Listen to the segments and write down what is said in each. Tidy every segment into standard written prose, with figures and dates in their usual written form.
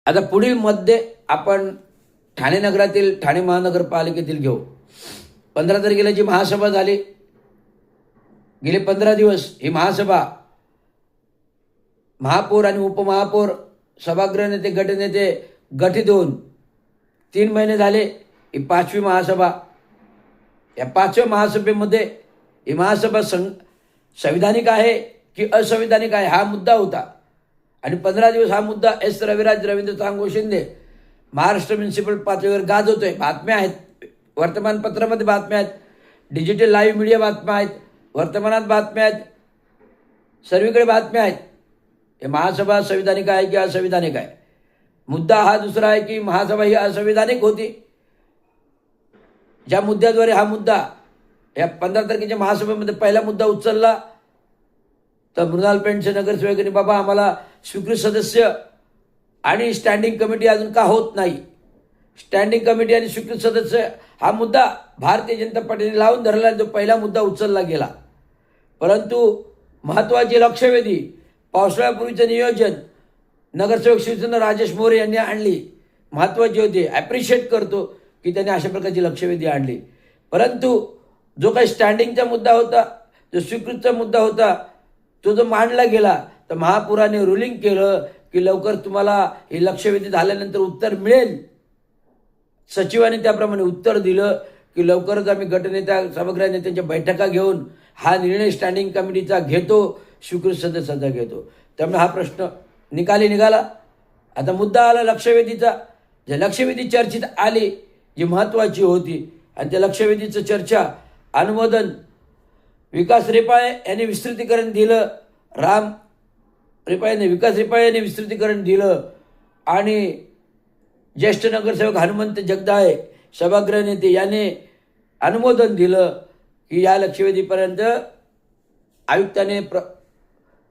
आता पुढील मुद्दे आपण ठाणे नगरातील ठाणे महानगरपालिकेतील घेऊ. 15 तारखेला जी महासभा झाली, गेले 15 दिवस ही महासभा महापौर आणि उपमहापौर, सभागृह नेते, गटनेते गठीत होऊन 3 महिने झाले. ही 5वी महासभा. या 5व्या महासभेमध्ये ही महासभा संविधानिक आहे की असंविधानिक आहे हा मुद्दा होता. आणि 15 दिवस हा मुद्दा एस. रविराज, रवींद्र चांगो शिंदे महाराष्ट्र म्युनिसिपल पातळीवर गाजवतोय. बातम्या आहेत, वर्तमानपत्रामध्ये बातम्या आहेत, डिजिटल लाईव्ह मीडिया बातम्या आहेत, वर्तमानात बातम्या आहेत, सर्वीकडे बातम्या आहेत. हे महासभा संविधानिक आहे की असंविधानिक आहे. मुद्दा हा दुसरा आहे की महासभा ही असंविधानिक होती. ज्या मुद्द्याद्वारे हा मुद्दा या 15 तारखेच्या महासभेमध्ये पहिला मुद्दा उचलला तर मृणाल पेंडसे नगरसेवकांनी बाबा आम्हाला स्वीकृत सदस्य आणि स्टँडिंग कमिटी अजून का होत नाही. स्टँडिंग कमिटी आणि स्वीकृत सदस्य हा मुद्दा भारतीय जनता पार्टीने लावून धरला आणि तो पहिला मुद्दा उचलला गेला. परंतु महत्त्वाची लक्षवेधी पावसाळ्यापूर्वीचं नियोजन नगरसेवक शिवसेना राजेश मोरे यांनी आणली. महत्त्वाची होती. ॲप्रिशिएट करतो की त्यांनी अशा प्रकारची लक्षवेधी आणली. परंतु जो काही स्टँडिंगचा मुद्दा होता, जो स्वीकृतचा मुद्दा होता, तो जो मांडला गेला तर महापुराने रुलिंग केलं की लवकर तुम्हाला ही लक्षवेधी झाल्यानंतर उत्तर मिळेल. सचिवाने त्याप्रमाणे उत्तर दिलं की लवकरच आम्ही गटनेत्या, सभागृह नेत्यांच्या बैठका घेऊन हा निर्णय स्टँडिंग कमिटीचा घेतो, स्वीकृत सदस्याचा घेतो. त्यामुळे हा प्रश्न निकाली निघाला. आता मुद्दा आला लक्षवेधीचा. ज्या लक्षवेधी चर्चेत आली, जी महत्त्वाची होती, आणि त्या लक्षवेधीचं चर्चा अनुमोदन विकास रिपाळे यांनी विस्तृतीकरण दिलं. राम रिपाळे, विकास रिपाळे यांनी विस्तृतीकरण दिलं. आणि ज्येष्ठ नगरसेवक हनुमंत जगदाळे, सभागृह नेते यांनी अनुमोदन दिलं की या लक्षवेधीपर्यंत आयुक्ताने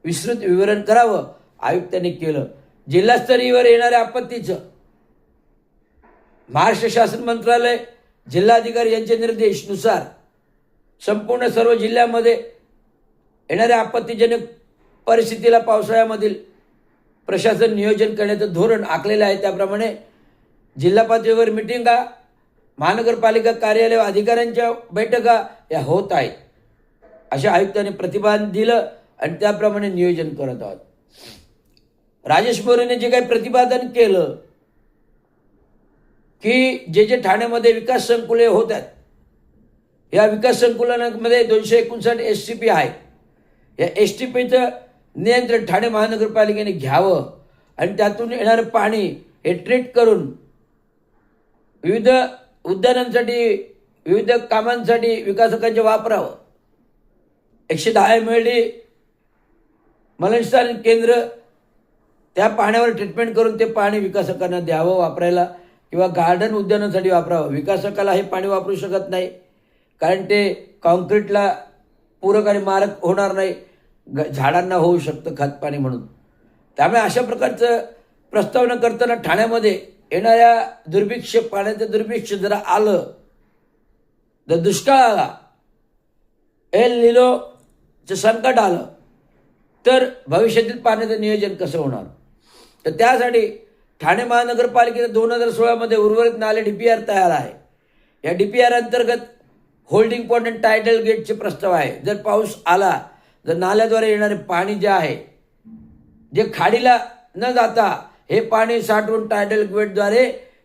विस्तृत विवरण करावं. आयुक्तांनी केलं. जिल्हास्तरीयवर येणाऱ्या आपत्तीचं महाराष्ट्र शासन मंत्रालय, जिल्हाधिकारी यांचे निर्देशनुसार संपूर्ण सर्व जिल्ह्यामध्ये येणाऱ्या आपत्तीजनक परिस्थितीला पावसाळ्यामधील प्रशासन नियोजन करण्याचं धोरण आखलेलं आहे. त्याप्रमाणे जिल्हा पातळीवर मिटिंगा, महानगरपालिका कार्यालय अधिकाऱ्यांच्या बैठका या होत आहेत. अशा आयुक्तांनी प्रतिपादन दिलं आणि त्याप्रमाणे नियोजन करत आहोत. राजेश मोरेने जे काही प्रतिपादन केलं की जे ठाण्यामध्ये विकास संकुले होत आहेत, या विकास संकुलांमध्ये 259 STP आहेत. या STPचं नियंत्रण ठाणे महानगरपालिकेने घ्यावं आणि त्यातून येणारं पाणी हे ट्रीट करून विविध उद्यानांसाठी, विविध कामांसाठी विकासकांचे वापरावं. 110 MLD मलनस्थान केंद्र, त्या पाण्यावर ट्रीटमेंट करून ते पाणी विकासकांना द्यावं वापरायला, किंवा गार्डन उद्यानासाठी वापरावं. विकासकाला हे पाणी वापरू शकत नाही कारण ते कॉन्क्रीटला पूरक आणि मारक होणार नाही, झाडांना होऊ शकतं खतपाणी म्हणून. त्यामुळे अशा प्रकारचं प्रस्तावना करताना ठाण्यामध्ये येणाऱ्या दुर्भिक्ष, पाण्याचं दुर्भिक्ष जर आलं, जर दुष्काळ आला, एल निनोचं संकट आलं, तर भविष्यातील पाण्याचं नियोजन कसं होणार. तर त्यासाठी ठाणे महानगरपालिकेने 2016 उर्वरित नाले DPR तयार आहे. या DPR अंतर्गत होल्डिंग पॉइंट आणि टायडल गेटचे प्रस्ताव आहे. जर पाऊस आला, जर नाल्याद्वारे येणारे पाणी जे आहे, जे खाडीला न जाता हे पाणी साठवून टायडल गेटद्वारे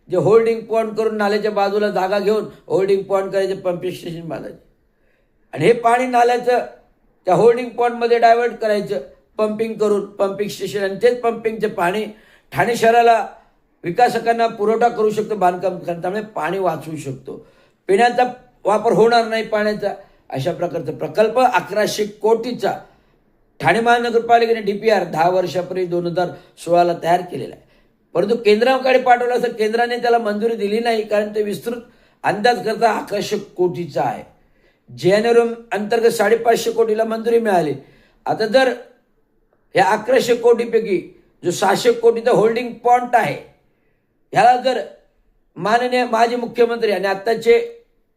जे होल्डिंग पॉइंट करून नाल्याच्या बाजूला जागा घेऊन होल्डिंग पॉइंट करायचे, पंपिंग स्टेशन बांधायचे आणि हे पाणी नाल्याचं त्या होल्डिंग पॉइंटमध्ये डायव्हर्ट करायचं, पंपिंग करून पंपिंग स्टेशन, आणि तेच पंपिंगचे पाणी ठाणे शहराला विकासकांना पुरवठा करू शकतो बांधकाम. त्यामुळे पाणी वाचवू शकतो, पिण्याचा वापर होणार नाही पाण्याचा. अशा प्रकारचा प्रकल्प 1100 कोटीचा ठाणे महानगरपालिकेने DPR 10 वर्षापूर्वी 2016 तयार केलेला आहे. परंतु केंद्राकडे पाठवला असं केंद्राने त्याला मंजुरी दिली नाही, कारण ते विस्तृत अंदाज करता 1100 कोटीचा आहे. JNRM अंतर्गत 550 कोटीला मंजुरी मिळाली. आता जर या 1100 कोटीपैकी जो 600 कोटीचा होल्डिंग पॉइंट आहे, ह्याला जर माननीय माजी मुख्यमंत्री आणि आत्ताचे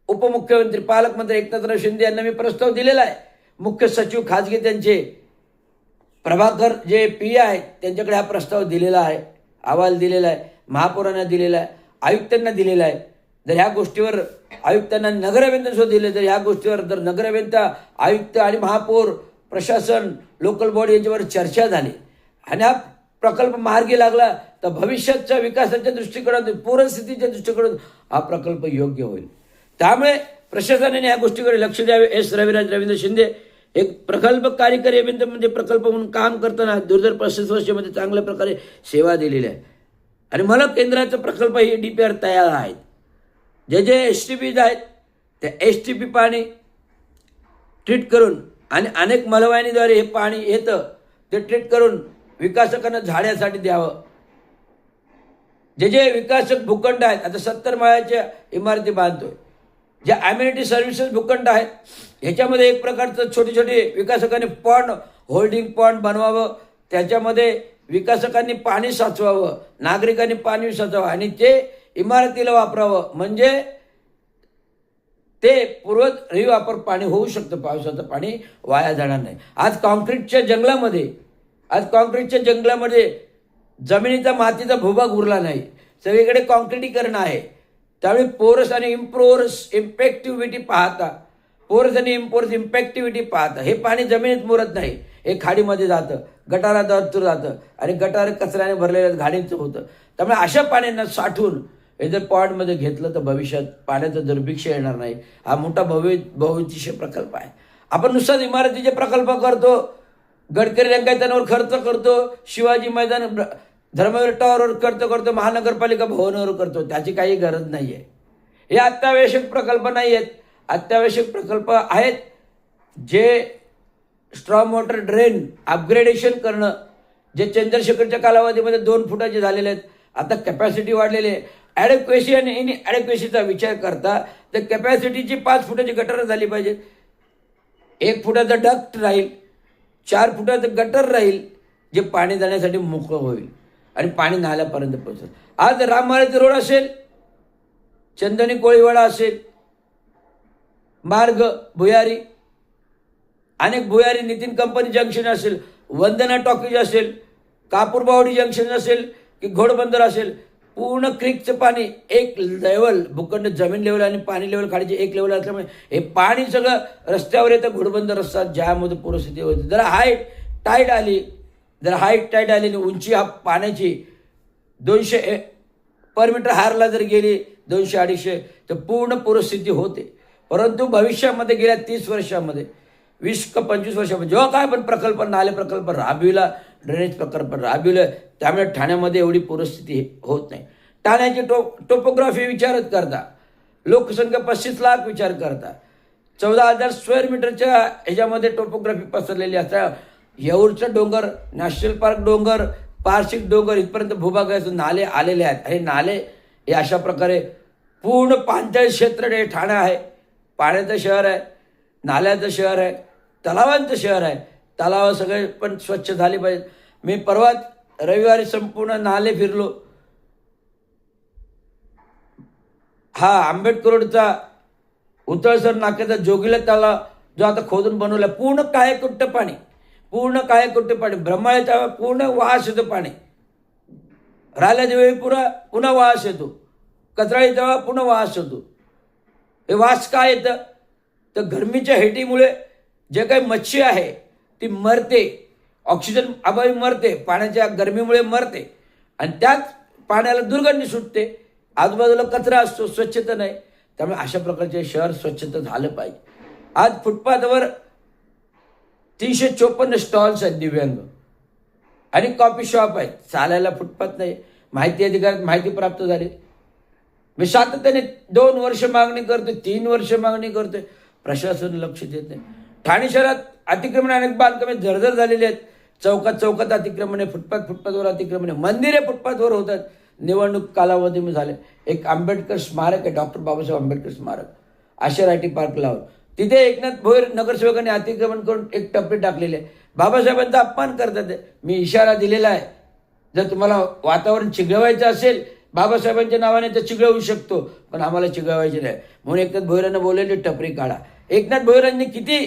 उपमुख्यमंत्री, पालकमंत्री एकनाथराव शिंदे यांना मी प्रस्ताव दिलेला आहे. मुख्य सचिव खाजगी त्यांचे प्रभाकर जे PA आहेत त्यांच्याकडे हा प्रस्ताव दिलेला आहे. अहवाल दिलेला आहे, महापौरांना दिलेला आहे, आयुक्तांना दिलेला आहे. जर ह्या गोष्टीवर आयुक्तांना नगराभियंत्यांसुद्धा दिले, तर ह्या गोष्टीवर जर नगराभियंता, आयुक्त आणि महापौर, प्रशासन, लोकल बॉडी यांच्यावर चर्चा झाली आणि हा प्रकल्प मार्गी लागला तर भविष्याच्या विकासाच्या दृष्टीकोनातून, पूरस्थितीच्या दृष्टीकोनातून हा प्रकल्प योग्य होईल. त्यामुळे प्रशासनाने या गोष्टीकडे लक्ष द्यावे. एस रविराज रवींद्र शिंदे एक प्रकल्प कार्यकारी अभियंता म्हणजे प्रकल्प म्हणून काम करताना 2035 वर्षामध्ये चांगल्या प्रकारे सेवा दिलेली आहे. आणि मला केंद्राचा प्रकल्प ही DPR तयार आहेत. जे STPs आहेत त्या STP पाणी ट्रीट करून आणि अनेक मलवाहिनीद्वारे हे पाणी येतं ते ट्रीट करून विकासकांना झाडासाठी द्यावं. जे विकासक भूखंड आहेत, आता 70 माळ्याच्या इमारती बांधतोय, ज्या अम्युनिटी सर्व्हिसेस भूखंड आहेत ह्याच्यामध्ये एक प्रकारचं छोटे छोटे विकासकांनी पॉन्ड, होल्डिंग पॉन्ड बनवावं. त्याच्यामध्ये विकासकांनी पाणी साचवावं, नागरिकांनी पाणी साचवावं आणि ते इमारतीला वापरावं. म्हणजे ते पूर्वत रिवापर पाणी होऊ शकतं, पावसाचं पाणी वाया जाणार नाही. आज कॉन्क्रीटच्या जंगलामध्ये जमिनीचा मातीचा भूभाग उरला नाही, सगळीकडे कॉन्क्रिटीकरण आहे. त्यावेळी पोरस आणि इम्पॅक्टिव्हिटी पाहता हे पाणी जमिनीत मुरत नाही, हे खाडीमध्ये जातं, गटारात जातं आणि गटार कचऱ्याने भरलेल्या घाणीचं होतं. त्यामुळे अशा पाण्यानं साठवून हे जर पॉन्डमध्ये घेतलं तर भविष्यात पाण्याचं दुर्भिक्ष येणार नाही. हा मोठा बहुउद्देशीय प्रकल्प आहे. आपण नुसताच इमारतीचे प्रकल्प करतो, गडकरी रंगायतांवर खर्च करतो, शिवाजी मैदान धर्मवीर टॉवरवर खर्च करतो, महानगरपालिका भवनावर करतो, त्याची काही गरज नाही आहे. हे अत्यावश्यक प्रकल्प नाही आहेत. अत्यावश्यक प्रकल्प आहेत जे स्ट्रॉंग वॉटर ड्रेन अपग्रेडेशन करणं, जे चंद्रशेखरच्या कालावधीमध्ये 2 फुटाचे झालेले आहेत, आता कॅपॅसिटी वाढलेली आहे. ॲडेक्वेसी आणि इनॲडेक्वेसीचा विचार करता तर कॅपॅसिटीची 5 फुटाची गटर झाली पाहिजे, 1 फुटाचा डक्ट राहील, 4 फुटाचं गटर राहील, जे पाणी जाण्यासाठी मोकळं होईल आणि पाणी नाल्यापर्यंत पोहोचेल. आज राममाळ्याचा रोड असेल, चंदनी कोळीवाडा असेल, मार्ग भुयारी, अनेक भुयारी, नितीन कंपनी जंक्शन असेल, वंदना टॉकीज असेल, कापूरबावडी जंक्शन असेल की घोडबंदर असेल, पूर्ण क्रिकचं पाणी एक लेवल, भूखंड जमीन लेवल आणि पाणी लेवल खाडीचे एक लेवल असल्यामुळे हे पाणी सगळं रस्त्यावर येतं. घोडबंदर रस्ता ज्यामध्ये पूरस्थिती होती, जर हाय टाईड आली आणि उंची हा पाण्याची 200 पर मीटर हारला जर गेली 200-250 तर पूर्ण पूरस्थिती होते. परंतु भविष्यामध्ये गेल्या 30 वर्षामध्ये 20 का 25 वर्षामध्ये जेव्हा काय पण प्रकल्प, नाले प्रकल्प राबविला, ड्रेनेज प्रकल्प राबविलं, त्यामुळे ठाण्यामध्ये एवढी पूरस्थिती होत नाही. ठाण्याची टोपोग्राफी विचारत करता, लोकसंख्या 35 लाख विचार करता, 14,000 स्क्वेअर मीटरच्या ह्याच्यामध्ये टोपोग्राफी पसरलेली असता. येऊरचं डोंगर, नॅशनल पार्क डोंगर, पारशिक डोंगर इथपर्यंत भूभागाचे नाले आलेले आहेत. आणि नाले हे अशा प्रकारे पूर्ण पाणथळ क्षेत्र हे ठाणे आहे. पाण्याचं शहर आहे, नाल्याचं शहर आहे, तलावांचं शहर आहे. तलाव सगळे पण स्वच्छ झाले पाहिजेत. मी परवा रविवारी संपूर्ण नाले फिरलो. हा आंबेडकर रोडचा उतळसर नाक्याचा जोगिला तलाव जो आता खोदून बनवला, पूर्ण काळेकुट्ट पाणी, ब्रह्माळ्याच्या पूर्ण वास येतो पाणी, राहिल्या वेळी पुन्हा वास येतो, कचराळीचा पुन्हा वास येतो. हे वास काय येतं तर गरमीच्या हेटीमुळे जे काही मच्छी आहे ती मरते, ऑक्सिजन अभावी मरते, पाण्याच्या गरमीमुळे मरते आणि त्याच पाण्याला दुर्गंधी सुटते. आजूबाजूला कचरा असतो, स्वच्छता नाही. त्यामुळे अशा प्रकारचे शहर स्वच्छता झालं पाहिजे. आज फुटपाथवर 354 स्टॉल्स आहेत दिव्यांग आणि कॉफी शॉप आहेत. चालायला फुटपाथ नाही. माहिती अधिकारात माहिती प्राप्त झाली. मी सातत्याने 2 वर्ष मागणी करतोय, 3 वर्ष मागणी करतोय, प्रशासन लक्ष देत नाही. ठाणे शहरात अतिक्रमण अनेक बांधकामे जर्जर झालेली आहेत. चौकात अतिक्रमणे, फुटपाथवर अतिक्रमणे, मंदिरे फुटपाथवर होतात. निवडणूक कालावधीमध्ये झाले. एक आंबेडकर स्मारक आहे, डॉक्टर बाबासाहेब आंबेडकर स्मारक, आशिया पार्क लावून, तिथे एकनाथ भोयर नगरसेवकांनी अतिक्रमण करून एक टपरी टाकलेली आहे. बाबासाहेबांचा अपमान करतात. मी इशारा दिलेला आहे, जर तुम्हाला वातावरण चिघळवायचं असेल बाबासाहेबांच्या नावाने तर चिघळवू शकतो, पण आम्हाला चिघळवायचे नाही. म्हणून एकनाथ भोयरांना बोललेली टपरी काढा. एकनाथ भोयरांनी किती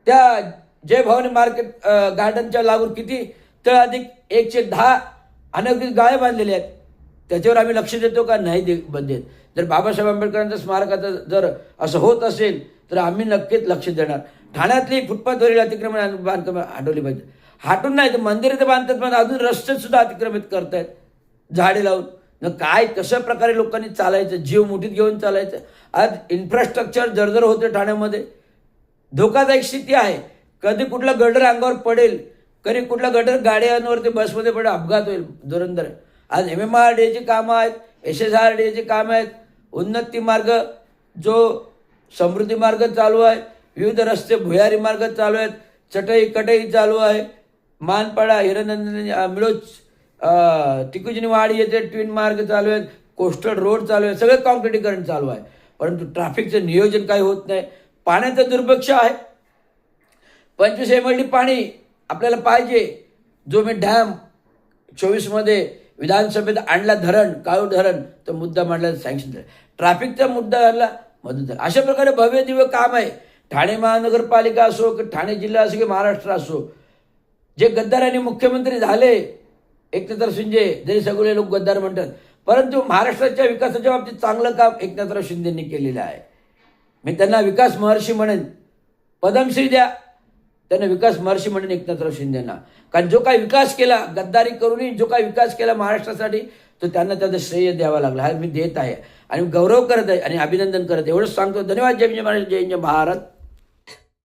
त्या जय भवानी मार्केट गार्डनच्या लागून किती तर अधिक 110 अनधिकृत गाळे बांधलेले आहेत. त्याच्यावर आम्ही लक्ष देतो का? नाही देत. जर बाबासाहेब आंबेडकरांचं स्मारकाचं जर असं होत असेल तर आम्ही नक्कीच लक्ष देणार. ठाण्यातली फुटपाथवरील अतिक्रमण बांधकामं हटवली पाहिजे. हटून नाही तर मंदिरं तर बांधतात, पण अजून रस्ते सुद्धा अतिक्रमित करतायत झाडे लावून. न काय कशा प्रकारे लोकांनी चालायचं, जीव मुठीत घेऊन चालायचं. आज इन्फ्रास्ट्रक्चर जर्जर होते ठाण्यामध्ये, धोकादायक स्थिती आहे. कधी कुठला गडर अंगावर पडेल, कधी कुठला गडर गाड्यांवरती बसमध्ये पडेल, अपघात होईल दुरंदर. आज MMRDAची कामं आहेत, SSRDAची कामं आहेत, उन्नती मार्ग जो समृद्धी मार्ग चालू आहे, विविध रस्ते भुयारी मार्ग चालू आहेत, चटई कटई चालू आहे, मानपाडा हिरनंदिनी मिळोच टिकुजिनी वाडी येथे ट्विन मार्ग चालू आहेत, कोस्टल रोड चालू आहे, सगळं कॉन्क्रिटीकरण चालू आहे. परंतु ट्रॅफिकचं नियोजन काही होत नाही. पाण्याचं दुर्भिक्ष आहे. 25 MLD पाणी आपल्याला पाहिजे. जो मी डॅम 24मध्ये विधानसभेत आणला, धरण काळू धरण, तो मुद्दा मांडला, सँक्शन झाला. ट्रॅफिकचा मुद्दा झाला, मदत झाली. अशा प्रकारे भव्य दिव्य काम आहे. ठाणे महानगरपालिका असो की ठाणे जिल्हा असो की महाराष्ट्र असो, जे गद्दारांनी मुख्यमंत्री झाले, एकनाथराव शिंदे, जरी सगळे लोक गद्दार म्हणतात, परंतु महाराष्ट्राच्या विकासाच्या बाबतीत चांगलं काम एकनाथराव शिंदेंनी केलेलं आहे. मी त्यांना विकास महर्षी म्हणेन. पद्मश्री द्या त्यांना, विकास महर्षी म्हणेन एकनाथराव शिंदेंना. कारण जो काही विकास केला, गद्दारी करूनही जो काही विकास केला महाराष्ट्रासाठी, तो त्यांना त्याचं श्रेय द्यावा लागला. हा मी देत आहे आणि गौरव करत आहे आणि अभिनंदन करत आहे. एवढंच सांगतो. धन्यवाद. जय जय महाराज, जय जय भारत.